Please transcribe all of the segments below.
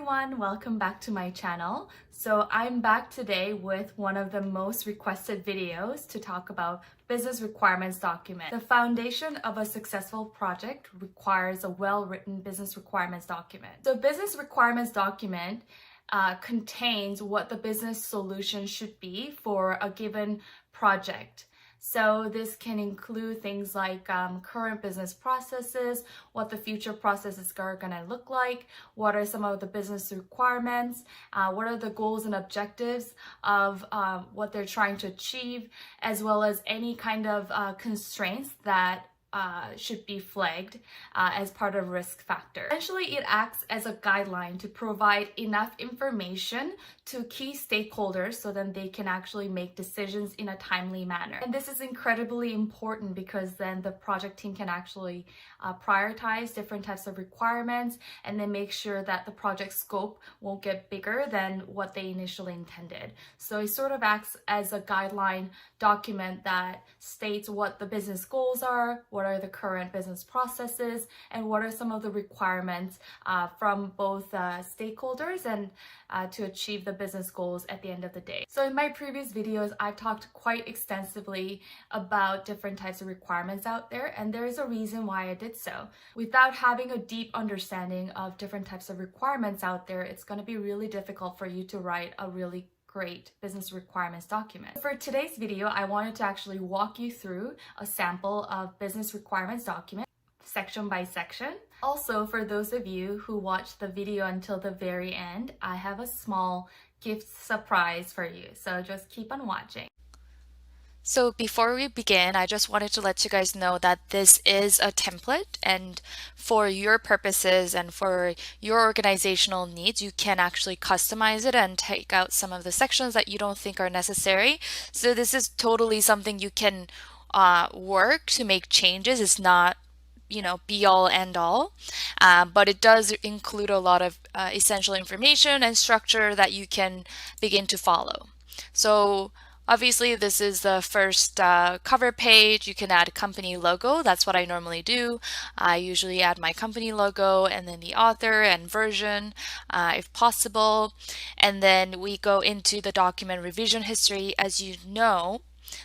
everyone, welcome back to my channel. So I'm back today with one of the most requested videos to talk about business requirements document. The foundation of a successful project requires a well-written business requirements document. So business requirements document contains what the business solution should be for a given project. So this can include things like current business processes, what the future processes are going to look like, what are some of the business requirements, what are the goals and objectives of what they're trying to achieve, as well as any kind of constraints that should be flagged as part of risk factor. Essentially, it acts as a guideline to provide enough information to key stakeholders so then they can actually make decisions in a timely manner. And this is incredibly important because then the project team can actually prioritize different types of requirements and then make sure that the project scope won't get bigger than what they initially intended. So it sort of acts as a guideline document that states what the business goals are, what are the current business processes, and what are some of the requirements from both stakeholders and to achieve the business goals at the end of the day. So in my previous videos, I've talked quite extensively about different types of requirements out there, and there is a reason why I did so. Without having a deep understanding of different types of requirements out there, it's going to be really difficult for you to write a really great business requirements document. For today's video, I wanted to actually walk you through a sample of business requirements document section by section. Also, for those of you who watched the video until the very end, I have a small gift surprise for you, so just keep on watching. So before we begin, I just wanted to let you guys know that this is a template, and for your purposes and for your organizational needs, you can actually customize it and take out some of the sections that you don't think are necessary. So this is totally something you can work to make changes. It's not be all end all, but it does include a lot of essential information and structure that you can begin to follow. So obviously, this is the first cover page. You can add a company logo. That's what I normally do. I usually add my company logo and then the author and version if possible. And then we go into the document revision history. As you know,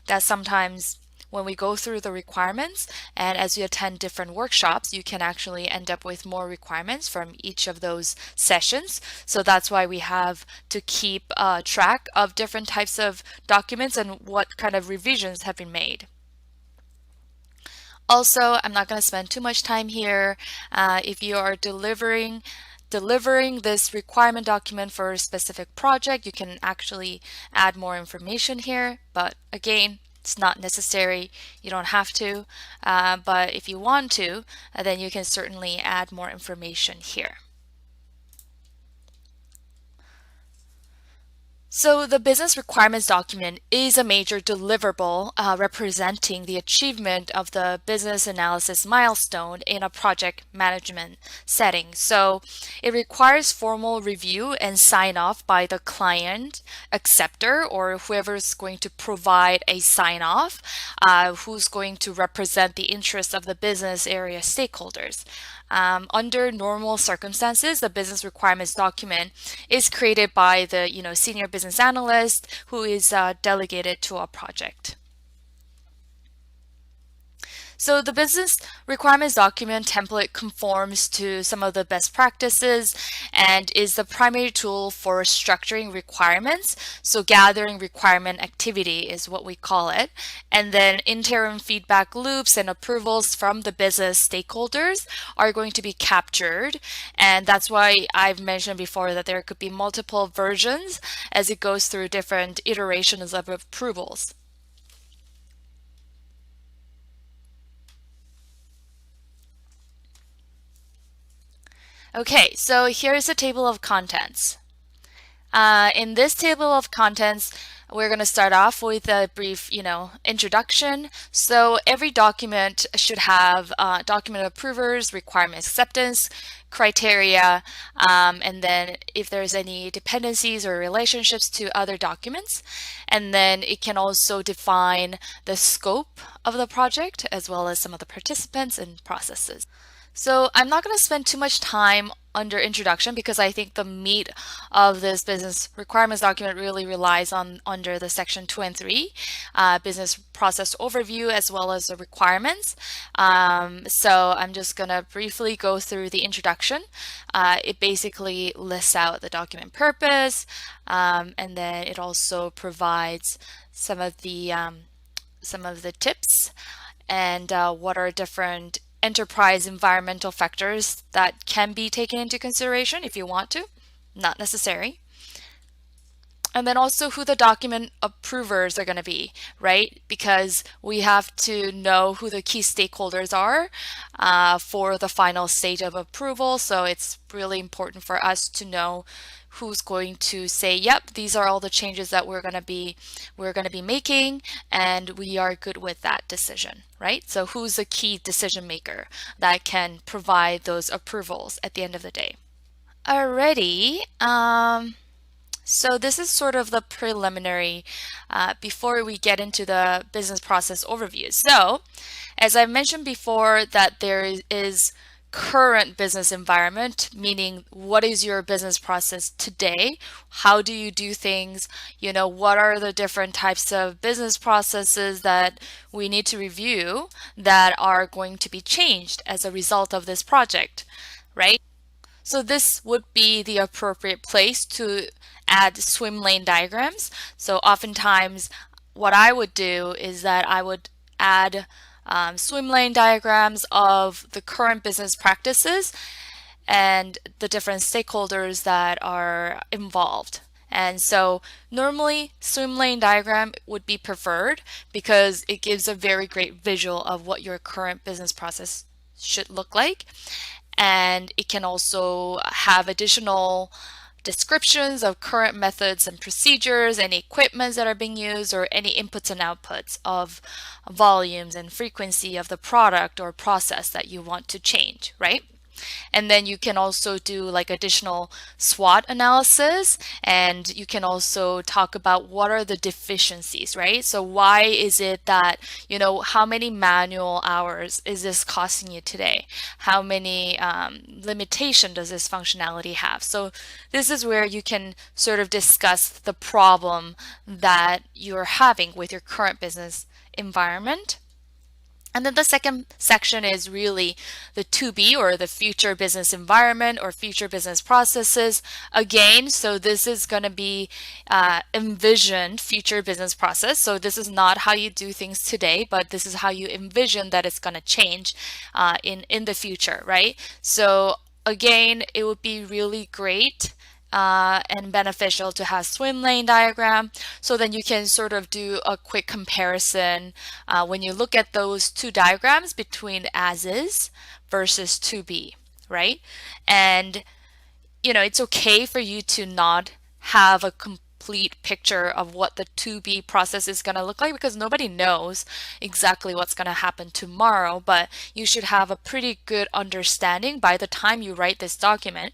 that sometimes when we go through the requirements and as you attend different workshops, you can actually end up with more requirements from each of those sessions. So that's why we have to keep track of different types of documents and what kind of revisions have been made. Also, I'm not going to spend too much time here. If you are delivering this requirement document for a specific project, you can actually add more information here. But again, it's not necessary. You don't have to, but if you want to, then you can certainly add more information here. So the business requirements document is a major deliverable representing the achievement of the business analysis milestone in a project management setting. So it requires formal review and sign off by the client acceptor or whoever is going to provide a sign off, who's going to represent the interests of the business area stakeholders. Under normal circumstances, the business requirements document is created by the senior business analyst who is delegated to a project. So the business requirements document template conforms to some of the best practices and is the primary tool for structuring requirements. So gathering requirement activity is what we call it. And then interim feedback loops and approvals from the business stakeholders are going to be captured. And that's why I've mentioned before that there could be multiple versions as it goes through different iterations of approvals. Okay, so here's a table of contents. In this table of contents, we're going to start off with a brief, introduction. So every document should have document approvers, requirement acceptance, criteria, and then if there's any dependencies or relationships to other documents. And then it can also define the scope of the project as well as some of the participants and processes. So I'm not going to spend too much time under introduction because I think the meat of this business requirements document really relies on under the section 2 and 3, business process overview as well as the requirements. So I'm just going to briefly go through the introduction. It basically lists out the document purpose, and then it also provides some of the tips and what are different enterprise environmental factors that can be taken into consideration if you want to, not necessary. And then also who the document approvers are going to be, right? Because we have to know who the key stakeholders are for the final stage of approval. So it's really important for us to know who's going to say, yep, these are all the changes that we're going to be making, and we are good with that decision, right? So who's the key decision maker that can provide those approvals at the end of the day? Alrighty. So this is sort of the preliminary before we get into the business process overview. So as I mentioned before, that there is current business environment, meaning what is your business process today? How do you do things? You know, what are the different types of business processes that we need to review that are going to be changed as a result of this project, right? So this would be the appropriate place to add swim lane diagrams. So oftentimes what I would do is that I would add swim lane diagrams of the current business practices and the different stakeholders that are involved. And so normally swim lane diagram would be preferred because it gives a very great visual of what your current business process should look like. And it can also have additional descriptions of current methods and procedures, any equipments that are being used, or any inputs and outputs of volumes and frequency of the product or process that you want to change, right? And then you can also do like additional SWOT analysis, and you can also talk about what are the deficiencies, right? So why is it that, you know, how many manual hours is this costing you today? How many limitation does this functionality have? So this is where you can sort of discuss the problem that you're having with your current business environment. And then the second section is really the to be, or the future business environment or future business processes. Again, so this is going to be envisioned future business process. So this is not how you do things today, but this is how you envision that it's going to change in the future, right? So again, it would be really great and beneficial to have swim lane diagram, so then you can sort of do a quick comparison when you look at those two diagrams between as is versus to be, right? And you know, it's okay for you to not have a complete picture of what the to be process is going to look like, because nobody knows exactly what's going to happen tomorrow, but you should have a pretty good understanding by the time you write this document.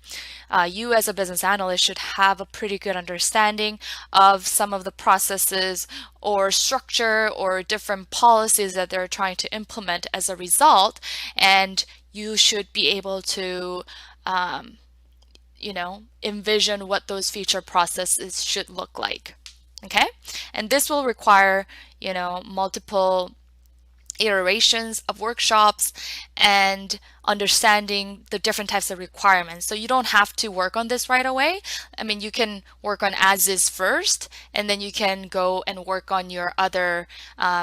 You as a business analyst should have a pretty good understanding of some of the processes or structure or different policies that they're trying to implement as a result, and you should be able to you know, envision what those future processes should look like. Okay, and this will require, you know, multiple iterations of workshops and understanding the different types of requirements. So you don't have to work on this right away. I mean, you can work on as is first, and then you can go and work on your other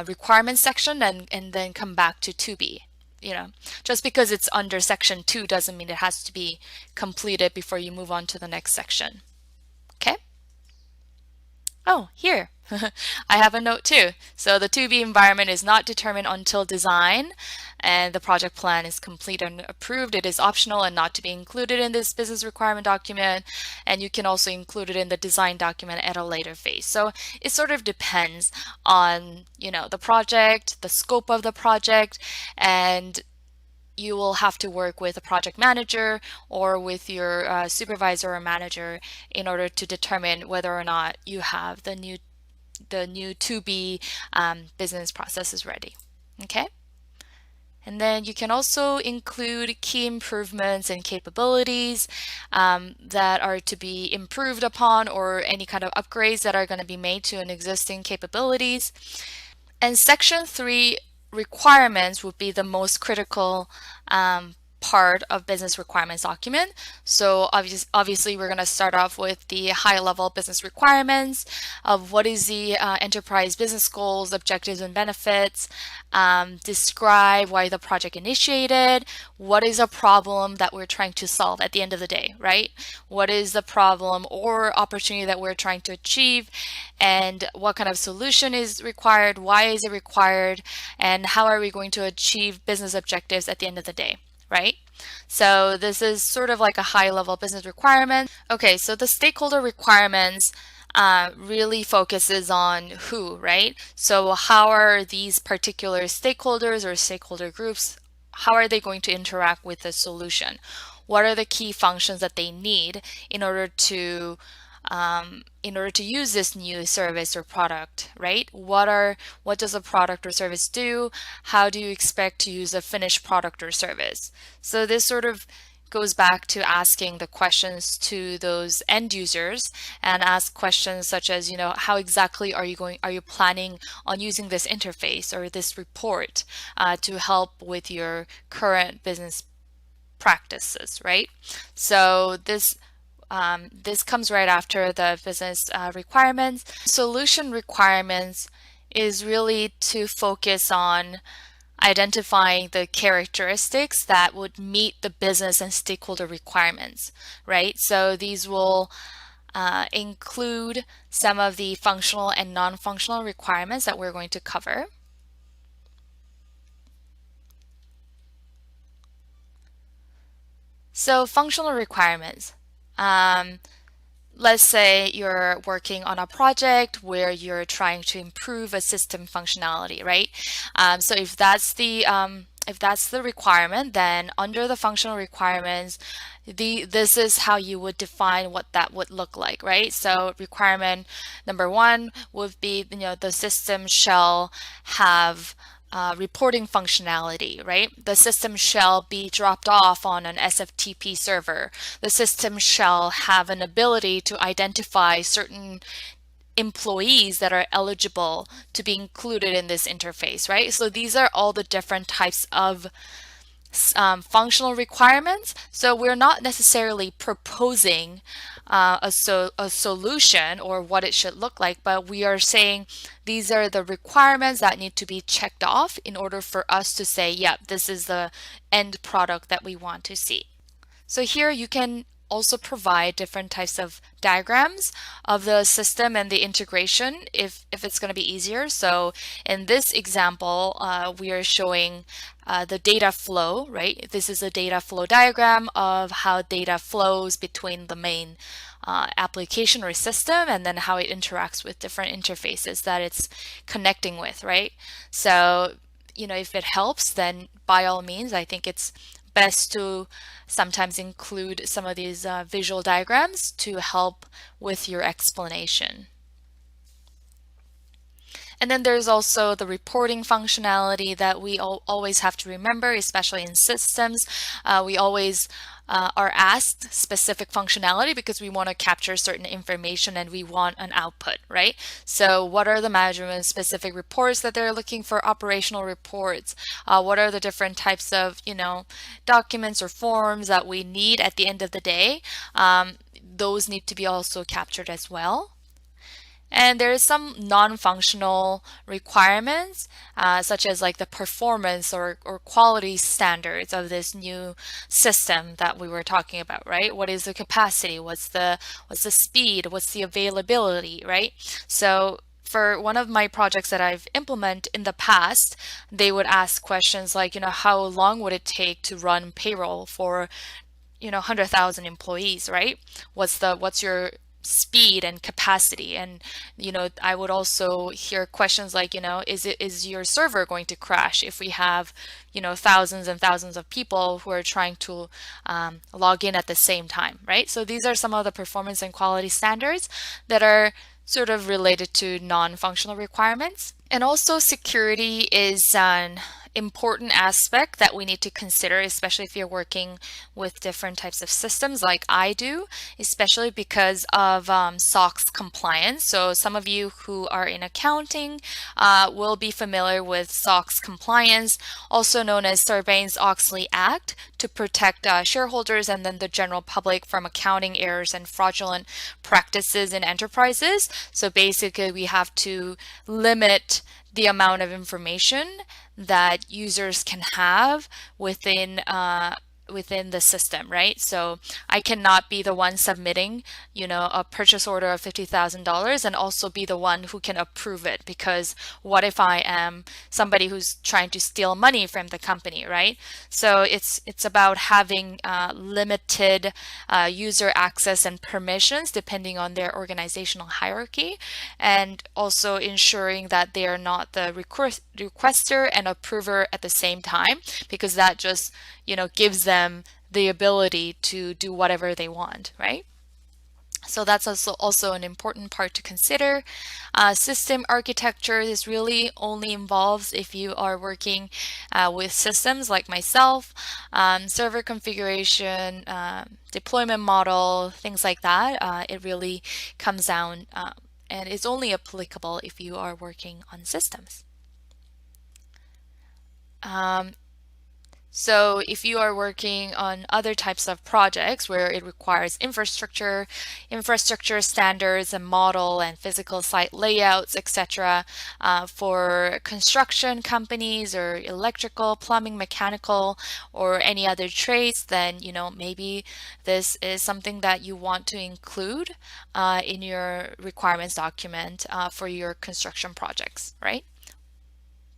requirements section, and then come back to be. You know, just because it's under section 2 doesn't mean it has to be completed before you move on to the next section. Okay? Oh, here. I have a note too. So the to be environment is not determined until design and the project plan is complete and approved. It is optional and not to be included in this business requirement document, and you can also include it in the design document at a later phase. So it sort of depends on, you know, the project, the scope of the project, and you will have to work with a project manager or with your supervisor or manager in order to determine whether or not you have the new to be business processes ready. Okay. And then you can also include key improvements and capabilities that are to be improved upon, or any kind of upgrades that are going to be made to an existing capabilities. And section 3 requirements would be the most critical part of business requirements document. So obviously we're going to start off with the high level business requirements of what is the enterprise business goals, objectives, and benefits. Describe why the project initiated, what is a problem that we're trying to solve at the end of the day, right? What is the problem or opportunity that we're trying to achieve, and what kind of solution is required, why is it required, and how are we going to achieve business objectives at the end of the day, right? So this is sort of like a high level business requirement. Okay, so the stakeholder requirements really focuses on who, right? So how are these particular stakeholders or stakeholder groups, how are they going to interact with the solution? What are the key functions that they need in order to use this new service or product, right? What does a product or service do? How do you expect to use a finished product or service? So this sort of goes back to asking the questions to those end users, and ask questions such as, how exactly are you planning on using this interface or this report to help with your current business practices, right? So this comes right after the business requirements. Solution requirements is really to focus on identifying the characteristics that would meet the business and stakeholder requirements, right? So these will include some of the functional and non-functional requirements that we're going to cover. So functional requirements. Let's say you're working on a project where you're trying to improve a system functionality, right? So if that's the requirement, then under the functional requirements, this is how you would define what that would look like, right? So requirement number 1 would be, the system shall have reporting functionality, right? The system shall be dropped off on an SFTP server. The system shall have an ability to identify certain employees that are eligible to be included in this interface, right? So these are all the different types of functional requirements. So we're not necessarily proposing a solution or what it should look like, but we are saying these are the requirements that need to be checked off in order for us to say, yeah, this is the end product that we want to see. So here you can also provide different types of diagrams of the system and the integration if it's going to be easier. So in this example, we are showing the data flow, right? This is a data flow diagram of how data flows between the main application or system, and then how it interacts with different interfaces that it's connecting with, right? So, if it helps, then by all means, I think it's best to sometimes include some of these visual diagrams to help with your explanation. And then there's also the reporting functionality that we always have to remember, especially in systems. We always are asked specific functionality because we want to capture certain information and we want an output, right? So what are the management specific reports that they're looking for? Operational reports. What are the different types of, documents or forms that we need at the end of the day? Those need to be also captured as well. And there is some non-functional requirements, such as like the performance or quality standards of this new system that we were talking about, right? What is the capacity? What's the speed? What's the availability, right? So for one of my projects that I've implemented in the past, they would ask questions like, how long would it take to run payroll for 100,000 employees, right? What's your speed and capacity? And I would also hear questions like, is your server going to crash if we have thousands and thousands of people who are trying to log in at the same time, right? So these are some of the performance and quality standards that are sort of related to non-functional requirements. And also security is important aspect that we need to consider, especially if you're working with different types of systems like I do, especially because of SOX compliance. So some of you who are in accounting will be familiar with SOX compliance, also known as Sarbanes-Oxley Act, to protect shareholders and then the general public from accounting errors and fraudulent practices in enterprises. So basically, we have to limit the amount of information that users can have within the system, right? So I cannot be the one submitting, a purchase order of $50,000 and also be the one who can approve it, because what if I am somebody who's trying to steal money from the company, right? So it's about having limited user access and permissions depending on their organizational hierarchy, and also ensuring that they are not the requester and approver at the same time, because that just gives them the ability to do whatever they want, right? So that's also an important part to consider. System architecture, this really only involves if you are working with systems like myself, server configuration, deployment model, things like that. It really comes down and is only applicable if you are working on systems. So if you are working on other types of projects where it requires infrastructure standards and model and physical site layouts, etc., for construction companies or electrical, plumbing, mechanical, or any other trades, then maybe this is something that you want to include in your requirements document for your construction projects, right?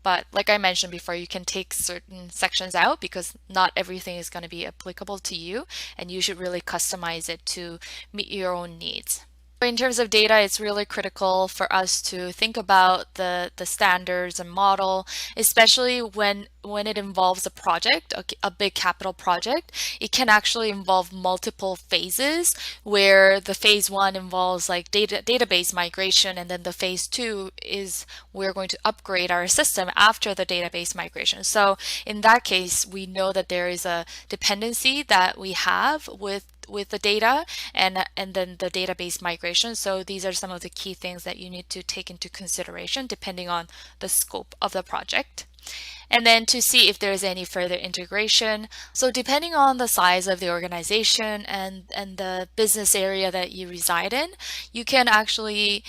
But like I mentioned before, you can take certain sections out because not everything is going to be applicable to you, and you should really customize it to meet your own needs. In terms of data, it's really critical for us to think about the standards and model, especially when it involves a project, a big capital project. It can actually involve multiple phases, where the phase one involves like database migration, and then the phase two is we're going to upgrade our system after the database migration. So in that case, we know that there is a dependency that we have with the data and then the database migration. So these are some of the key things that you need to take into consideration depending on the scope of the project. And then to see if there's any further integration. So depending on the size of the organization and the business area that you reside in, you can actually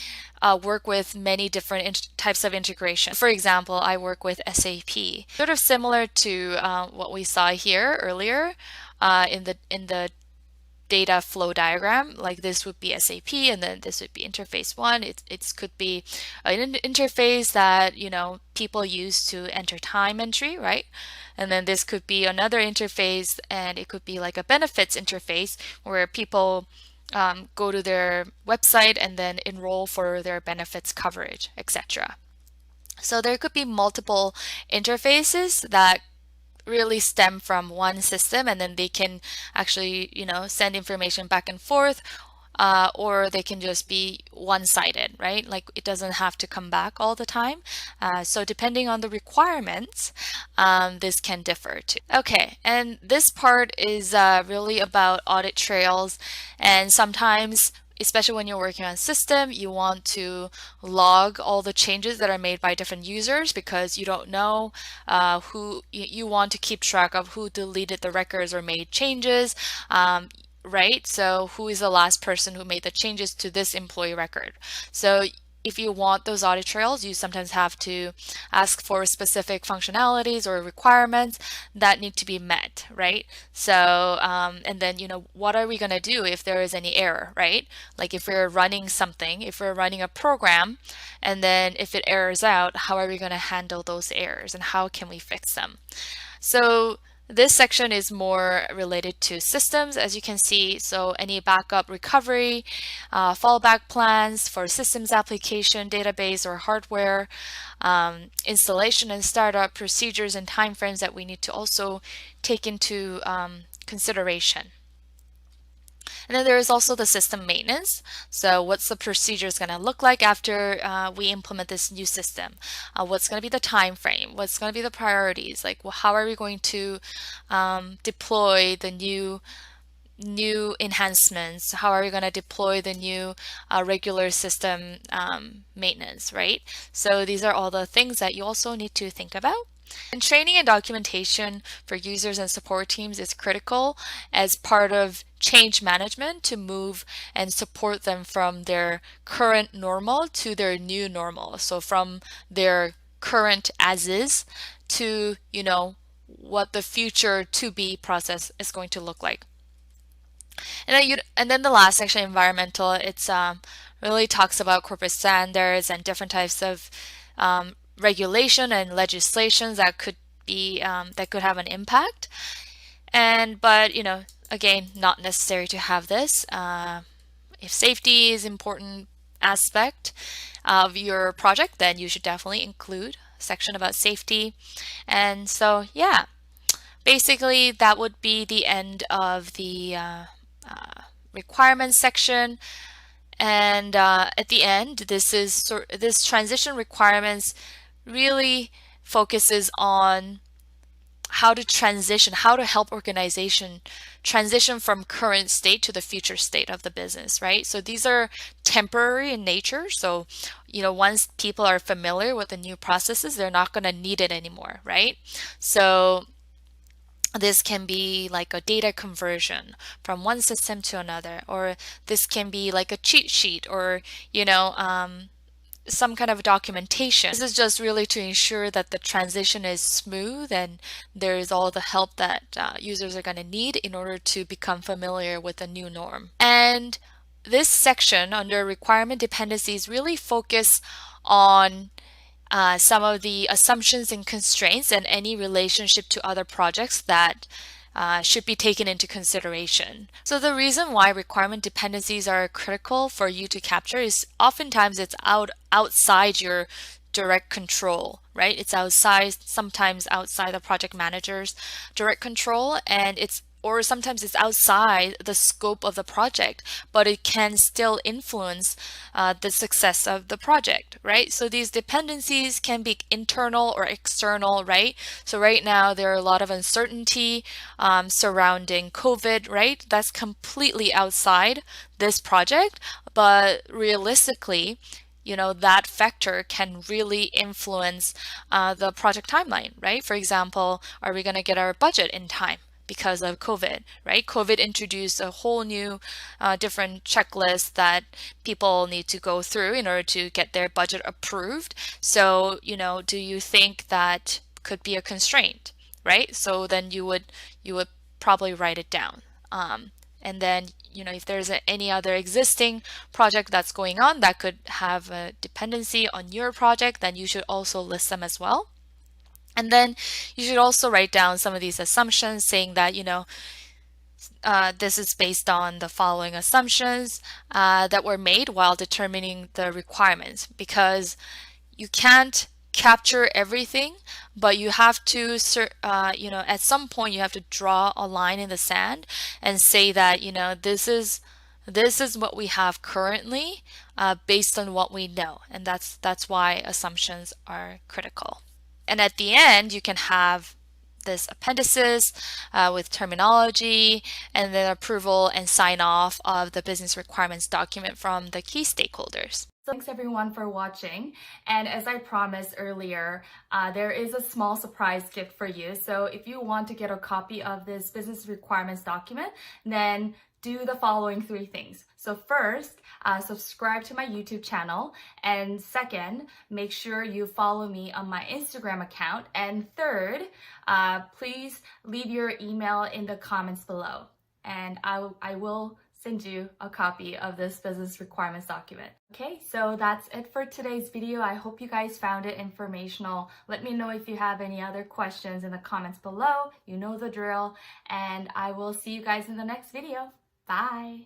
work with many different types of integration. For example, I work with SAP, sort of similar to what we saw here earlier in the data flow diagram. Like this would be SAP, and then this would be interface one. It could be an interface that people use to enter time entry, right? And then this could be another interface, and it could be like a benefits interface where people go to their website and then enroll for their benefits coverage, etc. So there could be multiple interfaces that really stem from one system, and then they can actually send information back and forth, or they can just be one-sided, right? Like it doesn't have to come back all the time. So depending on the requirements, this can differ too. Okay, and this part is really about audit trails, and sometimes especially when you're working on system, you want to log all the changes that are made by different users, because you don't know who you want to keep track of who deleted the records or made changes. Right? So who is the last person who made the changes to this employee record? So if you want those audit trails, you sometimes have to ask for specific functionalities or requirements that need to be met, right? So, and then, what are we going to do if there is any error, right? Like if we're running something, if we're running a program, and then if it errors out, how are we going to handle those errors and how can we fix them? So this section is more related to systems, as you can see. So any backup recovery, fallback plans for systems application, database, or hardware, installation and startup procedures and timeframes that we need to also take into consideration. And then there is also the system maintenance. So what's the procedures going to look like after we implement this new system? What's going to be the time frame? What's going to be the priorities? Like, well, how are we going to deploy the new enhancements? How are we going to deploy the new regular system maintenance, right? So these are all the things that you also need to think about. And training and documentation for users and support teams is critical as part of change management to move and support them from their current normal to their new normal. So from their current as is to, what the future to be process is going to look like. And then the last section, environmental, it's really talks about corporate standards and different types of regulation and legislations that could be that could have an impact. But again, not necessary to have this. If safety is important aspect of your project, then you should definitely include a section about safety. And so, yeah, basically that would be the end of the requirements section. And at the end, this transition requirements really focuses on how to help organization transition from current state to the future state of the business, right? So these are temporary in nature. So, once people are familiar with the new processes, they're not going to need it anymore, right? So this can be like a data conversion from one system to another, or this can be like a cheat sheet, or some kind of documentation. This is just really to ensure that the transition is smooth and there is all the help that users are going to need in order to become familiar with the new norm. And this section under requirement dependencies really focus on some of the assumptions and constraints and any relationship to other projects that should be taken into consideration. So the reason why requirement dependencies are critical for you to capture is oftentimes it's outside your direct control, right? It's sometimes outside the project manager's direct control, and sometimes it's outside the scope of the project, but it can still influence the success of the project, right? So these dependencies can be internal or external, right? So right now there are a lot of uncertainty surrounding COVID, right? That's completely outside this project, but realistically, that factor can really influence the project timeline, right? For example, are we going to get our budget in time because of COVID, right? COVID introduced a whole new different checklist that people need to go through in order to get their budget approved. So, do you think that could be a constraint, right? So then you would probably write it down. And then, if there's any other existing project that's going on that could have a dependency on your project, then you should also list them as well. And then you should also write down some of these assumptions saying that, this is based on the following assumptions that were made while determining the requirements, because you can't capture everything, but you have to, at some point you have to draw a line in the sand and say that, this is what we have currently based on what we know. And that's why assumptions are critical. And at the end, you can have this appendices with terminology and then approval and sign off of the business requirements document from the key stakeholders. So thanks everyone for watching. And as I promised earlier, there is a small surprise gift for you. So if you want to get a copy of this business requirements document, then do the following 3 things. So first, subscribe to my YouTube channel. And second, make sure you follow me on my Instagram account. And third, please leave your email in the comments below. And I will send you a copy of this business requirements document. Okay, so that's it for today's video. I hope you guys found it informational. Let me know if you have any other questions in the comments below. You know the drill. And I will see you guys in the next video. Bye.